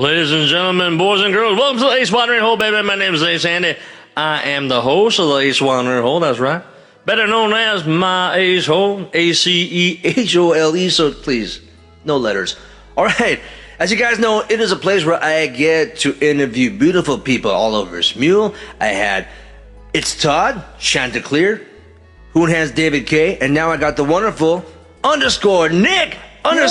Ladies and gentlemen, boys and girls, welcome to the Ace Watering Hole, baby. My name is Ace Andy. I am the host of the Ace Watering Hole, that's right. Better known as my Ace Hole, A-C-E-H-O-L-E, so please, no letters. All right, as you guys know, it is a place where I get to interview beautiful people all over Smeal. I had It's Todd, Chanticleer, Who Has David K, and now I got the wonderful Nick. Nick,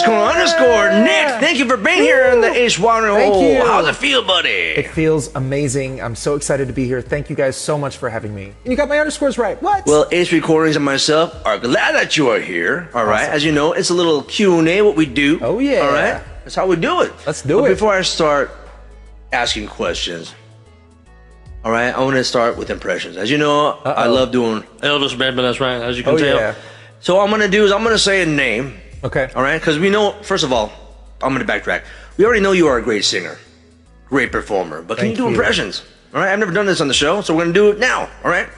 thank you for being here in the Ace Watering Hole. Thank you. How's it feel, buddy? It feels amazing. I'm so excited to be here. Thank you guys so much for having me. And you got my underscores right. What? Well, Ace Recordings and myself are glad that you are here. All right. Awesome. As you know, it's a little Q&A, what we do. Oh, yeah. All right. That's how we do it. Let's do it. Before I start asking questions, all right, I want to start with impressions. As you know, I love doing Elvis, baby. That's right. As you can tell. Yeah. So what I'm going to do is I'm going to say a name. Okay. All right, because we know, first of all, I'm going to backtrack. We already know you are a great singer, great performer, but can you do impressions? All right, I've never done this on the show, so we're going to do it now, all right?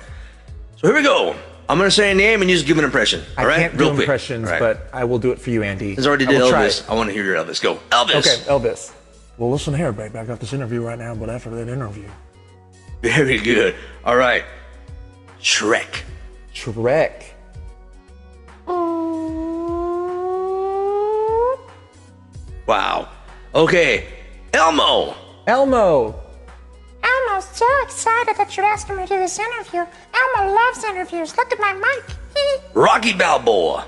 So here we go. I'm going to say a name and you just give an impression, all right? I can't Real do quick. impressions, Right. but I will do it for you, Andy. He's already did Elvis. I want to hear your Elvis. Go. Elvis. Okay, Elvis. Well, listen here, baby. I got this interview right now, but after that interview. Very good. All right. Shrek. Shrek. Wow. Okay. Elmo. Elmo. Elmo's so excited that you're asking me to do this interview. Elmo loves interviews. Look at my mic. Rocky Balboa.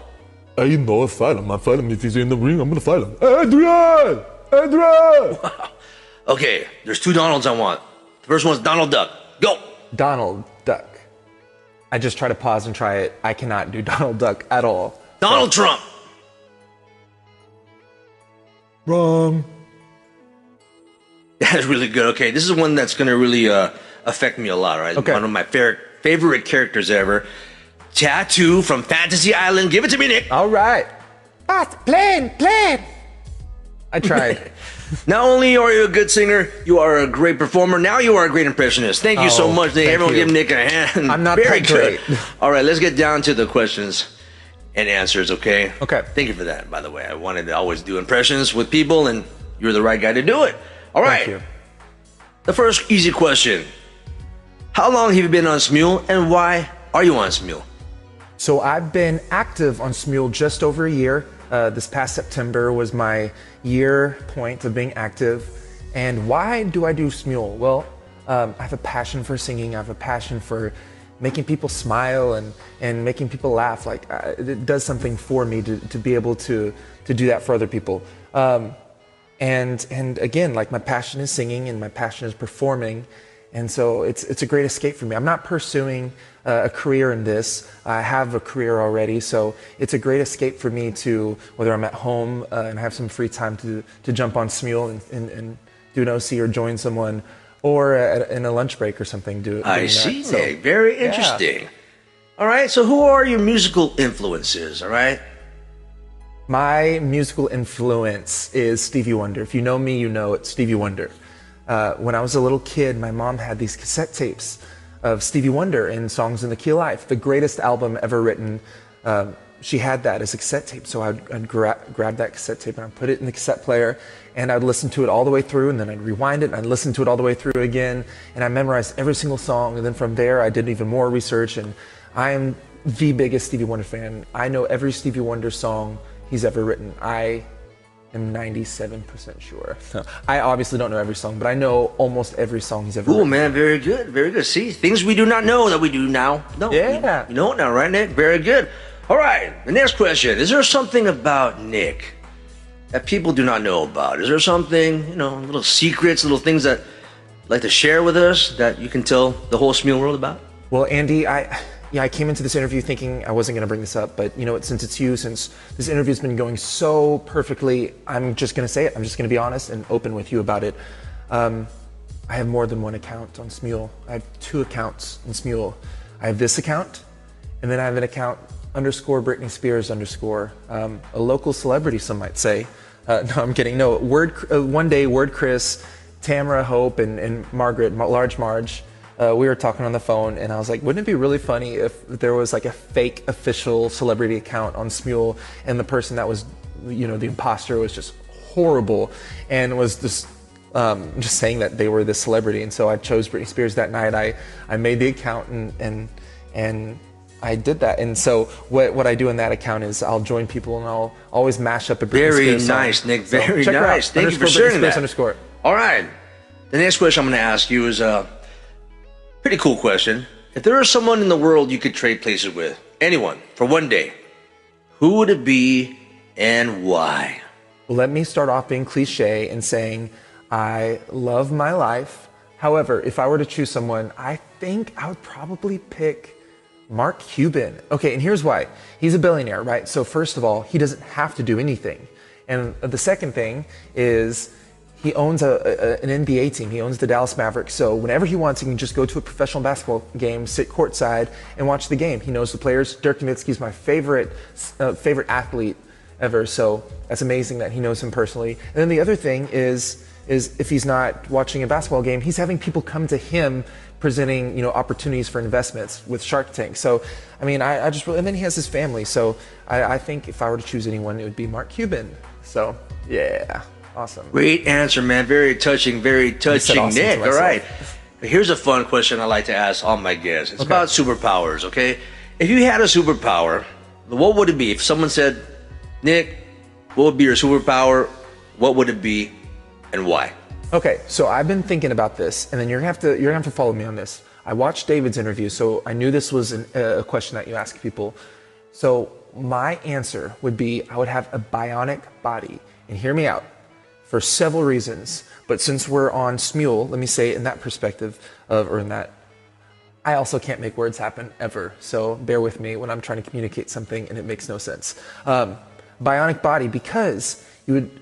Hey, you know, I fight him. I fight him if he's in the ring. I'm gonna fight him. Adrian! Adrian! Okay, there's two Donalds I want. The first one's Donald Duck. Go. Donald Duck. I just try to pause and try it. I cannot do Donald Duck at all. Donald Trump. Wrong. That is really good. Okay, this is one that's going to really affect me a lot, right? Okay. One of my favorite characters ever. Tattoo from Fantasy Island. Give it to me, Nick. All right. Plane. I tried. Not only are you a good singer, you are a great performer. Now you are a great impressionist. Thank you so much, Nick. thank Everyone you. give Nick a hand. I'm not Very that good. great. All right, let's get down to the questions and answers, okay? Okay. Thank you for that, by the way. I wanted to always do impressions with people, and you're the right guy to do it. All right. Thank you. The first easy question. How long have you been on Smeal, and why are you on Smeal? So I've been active on Smeal just over a year. This past September was my year point of being active. And why do I do Smeal? Well, I have a passion for singing. I have a passion for making people smile and making people laugh. Like it does something for me to be able to do that for other people. And again, like my passion is singing and my passion is performing. And so it's a great escape for me. I'm not pursuing a career in this. I have a career already, so it's a great escape for me to, whether I'm at home and have some free time to jump on Smeal and do an OC or join someone, or in a lunch break or something. I see, Nick. Very interesting. All right, so who are your musical influences, all right? My musical influence is Stevie Wonder. If you know me, you know it's Stevie Wonder. When I was a little kid, my mom had these cassette tapes of Stevie Wonder and Songs in the Key of Life, the greatest album ever written. She had that as a cassette tape, so I'd grab that cassette tape and I'd put it in the cassette player, and I'd listen to it all the way through, and then I'd rewind it and I'd listen to it all the way through again, and I memorized every single song, and then from there I did even more research, and I am the biggest Stevie Wonder fan. I know every Stevie Wonder song he's ever written. I am 97% sure. I obviously don't know every song, but I know almost every song he's ever Cool, written. man. Very good. Very good. See, things we do not know that we do now. No, Yeah. You know it now, right, Nick? Very good. All right. The next question. Is there something about Nick that people do not know about? Is there something, little secrets, little things that you'd like to share with us that you can tell the whole Smeal world about? Well, Andy, I came into this interview thinking I wasn't going to bring this up, but you know what, since it's you, since this interview's been going so perfectly, I'm just going to say it. I'm just going to be honest and open with you about it. I have more than one account on Smeal. I have two accounts in Smeal. I have this account, and then I have an account _ Britney Spears _ a local celebrity, some might say. No, I'm kidding. No, one day, Word Chris, Tamara Hope, and Margaret, Large Marge, we were talking on the phone, and I was like, wouldn't it be really funny if there was like a fake official celebrity account on Smeal, and the person that was, the imposter was just horrible and was just just saying that they were this celebrity. And so I chose Britney Spears that night. I made the account and I did that. And so what I do in that account is I'll join people and I'll always mash up a Britney Spears song. Very nice, Nick. Very check it out. nice. Thank you for Britney sharing Spears that. Underscore. All right. The next question I'm going to ask you is a pretty cool question. If there was someone in the world you could trade places with, anyone, for one day, who would it be and why? Well, let me start off being cliche and saying I love my life. However, if I were to choose someone, I think I would probably pick Mark Cuban. Okay, and here's why. He's a billionaire, right? So first of all, he doesn't have to do anything. And the second thing is he owns an NBA team. He owns the Dallas Mavericks. So whenever he wants, he can just go to a professional basketball game, sit courtside, and watch the game. He knows the players. Dirk Nowitzki's my favorite athlete ever. So that's amazing that he knows him personally. And then the other thing is if he's not watching a basketball game, he's having people come to him presenting, opportunities for investments with Shark Tank. So, I mean, I just really, and then he has his family. So I think if I were to choose anyone, it would be Mark Cuban. So, yeah, awesome. Great answer, man. Very touching, awesome Nick. to All myself. right. Here's a fun question I like to ask all my guests. It's about superpowers, okay? If you had a superpower, what would it be? If someone said, Nick, what would be your superpower? What would it be and why? Okay, so I've been thinking about this, and then you're gonna have to follow me on this. I watched David's interview, so I knew this was a question that you ask people. So my answer would be I would have a bionic body, and hear me out, for several reasons. But since we're on Smeal, let me say it in that perspective I also can't make words happen ever. So bear with me when I'm trying to communicate something and it makes no sense. Bionic body, because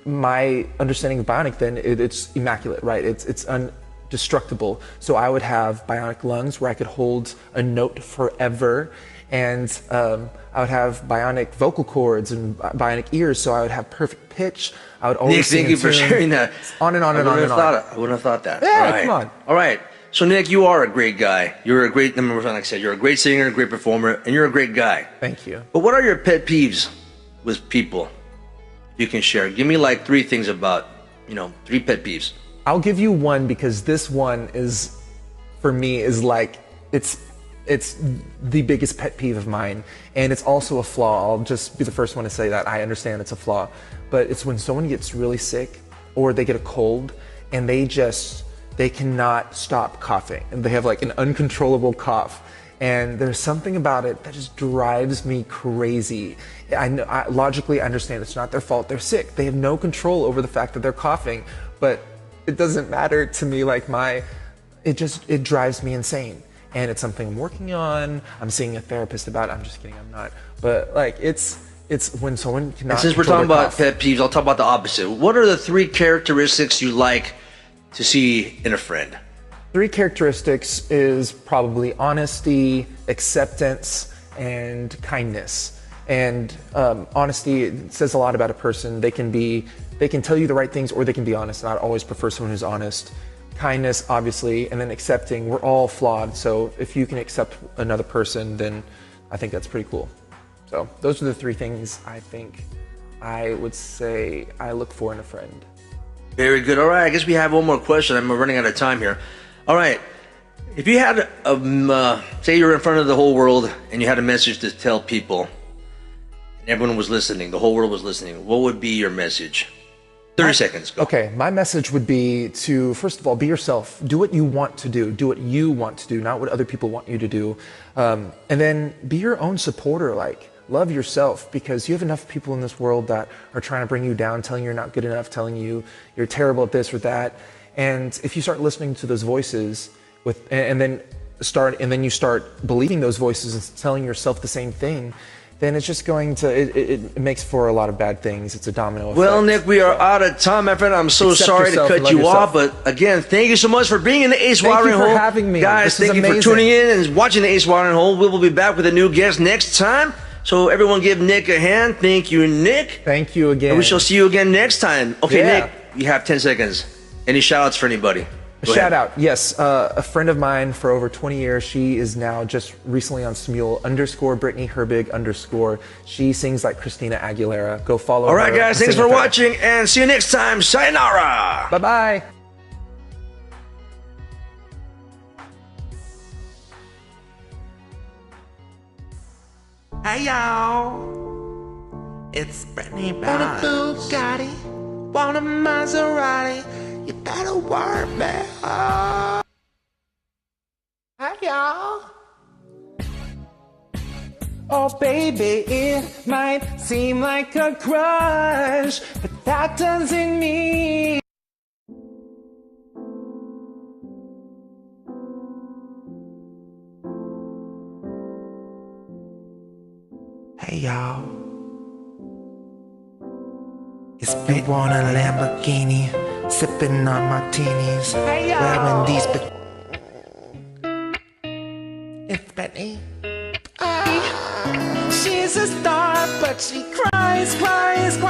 my understanding of bionic then, it's immaculate, right? It's indestructible. So I would have bionic lungs where I could hold a note forever. And I would have bionic vocal cords and bionic ears, so I would have perfect pitch. I would always Nick, sing thank you for tune. sharing that. On and on and on and on. I wouldn't have thought that. Yeah, All right. come on. All right. So, Nick, you are a great guy. You're a great, number one, like I said, you're a great singer, a great performer, and you're a great guy. Thank you. But what are your pet peeves with people you can share? Give me like 3 things about, 3 pet peeves. I'll give you one because this one is, for me, is like, it's the biggest pet peeve of mine, and it's also a flaw. I'll just be the first one to say that. I understand it's a flaw, but it's when someone gets really sick or they get a cold and they cannot stop coughing, and they have like an uncontrollable cough. And there's something about it that just drives me crazy. I logically understand it's not their fault. They're sick. They have no control over the fact that they're coughing, but it doesn't matter to me. Like it drives me insane. And it's something I'm working on. I'm seeing a therapist about it. I'm just kidding, I'm not. But like it's when someone cannot. And since we're control talking their about cough. pet peeves, I'll talk about the opposite. What are the 3 characteristics you like to see in a friend? 3 characteristics is probably honesty, acceptance, and kindness. And honesty, it says a lot about a person. They can tell you the right things, or they can be honest. And I'd always prefer someone who's honest. Kindness, obviously, and then accepting. We're all flawed, so if you can accept another person, then I think that's pretty cool. So those are the 3 things I think I would say I look for in a friend. Very good. All right, I guess we have one more question. I'm running out of time here. All right, if you had say you're in front of the whole world and you had a message to tell people, and everyone was listening, the whole world was listening, what would be your message? 30 seconds, go. Okay, my message would be to, first of all, be yourself. Do what you want to do. Do what you want to do, not what other people want you to do. And then be your own supporter. Like, love yourself, because you have enough people in this world that are trying to bring you down, telling you you're not good enough, telling you you're terrible at this or that. And if you start listening to those voices and then you start believing those voices and telling yourself the same thing, then it's just going to, it makes for a lot of bad things. It's a domino effect. Well, Nick, we are out of time, my friend. I'm so Accept sorry to yourself and cut love you yourself. off, but again, thank you so much for being in the Ace Thank Watering you for Hole. having me. Guys, This is thank you for amazing. tuning in and watching the Ace Watering Hole. We will be back with a new guest next time. So everyone give Nick a hand. Thank you, Nick. Thank you again. And we shall see you again next time. Okay, Yeah. Nick, you have 10 seconds. Any shout outs for anybody? Go Shout ahead. out, yes. A friend of mine for over 20 years, she is now just recently on Smeal, _Brittany Herbig _. She sings like Christina Aguilera. Go follow her. All right, guys, and thanks sing for with her. watching and see you next time. Sayonara. Bye-bye. Hey y'all, it's Brittany Bass. Want a Bugatti, want a Maserati, you better work, man. Hey y'all. Oh baby, it might seem like a crush, but that doesn't mean. Hey y'all, it's me want a Lamborghini, sipping on martinis, wearing these It's Benny. She's a star, but she cries, cries, cries.